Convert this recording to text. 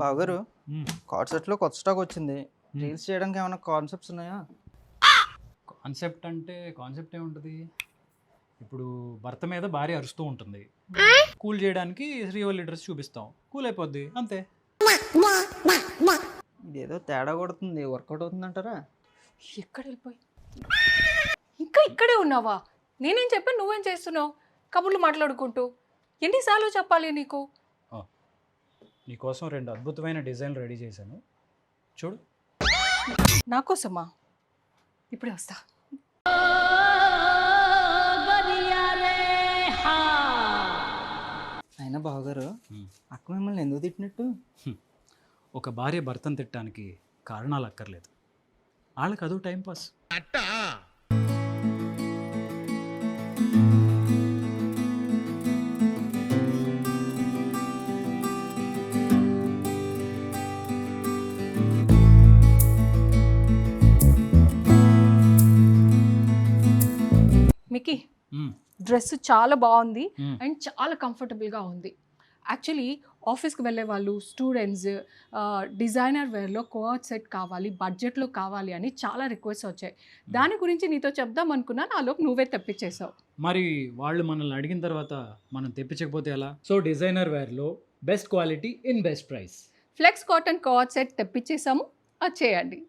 బావగారు హ్మ్. కార్డ్ సెట్లో కొత్త స్టాక్ వచ్చింది. హ్మ్. రీల్స్ చేయడానికి ఏమైనా కాన్సెప్ట్స్ ఉన్నాయా? కాన్సెప్ట్ అంటే కాన్సెప్ట్ ఏముంటది? ఇప్పుడు భర్త మీద భార్య అరుస్తూ ఉంటుంది. కూల్ చేయడానికి శ్రీవల్లి డ్రెస్ చూపిస్తాం. కూల్ అయిపోద్ది అంతే. ఇదేదో తేడా కొడుతుంది. వర్కౌట్ అవుతుందంటారా? ఎక్కడ వెళ్ళిపోయి ఇంకా ఇక్కడే ఉన్నావా? నేనేం చెప్పాను, నువ్వేం చేస్తున్నావు? కబుర్లు మాట్లాడుకుంటూ ఎన్నిసార్లు చెప్పాలి నీకు? ఆ, నీకోసం 2 అద్భుతమైన డిజైన్లు రెడీ చేశాను. చూడు. నా కోసమా? ఇప్పుడే వస్తా. అయినా బావగారు హ్మ్. అక్క మిమ్మల్ని ఎందుకు తిట్టినట్టు? ఒక భార్య భర్తను తిట్టడానికి కారణాలు అక్కర్లేదు. వాళ్ళకి అదో టైంపాస్. మిక్కీ, డ్రెస్ చాలా బాగుంది అండ్ చాలా కంఫర్టబుల్గా ఉంది. యాక్చువల్లీ ఆఫీస్కి వెళ్ళే వాళ్ళు, స్టూడెంట్స్ డిజైనర్ వేర్లో కోఆట్ సెట్ కావాలి, బడ్జెట్లో కావాలి అని చాలా రిక్వెస్ట్ వచ్చాయి. దాని గురించి నీతో చెప్దాం అనుకున్నా, నాలోపు నువ్వే తెప్పించేసావు. మరి వాళ్ళు మనల్ని అడిగిన తర్వాత మనం తెప్పించకపోతే ఎలా? సో డిజైనర్ వేర్లో best quality in best price. Flex cotton coord set తెప్పించేసాము, అది చేయండి.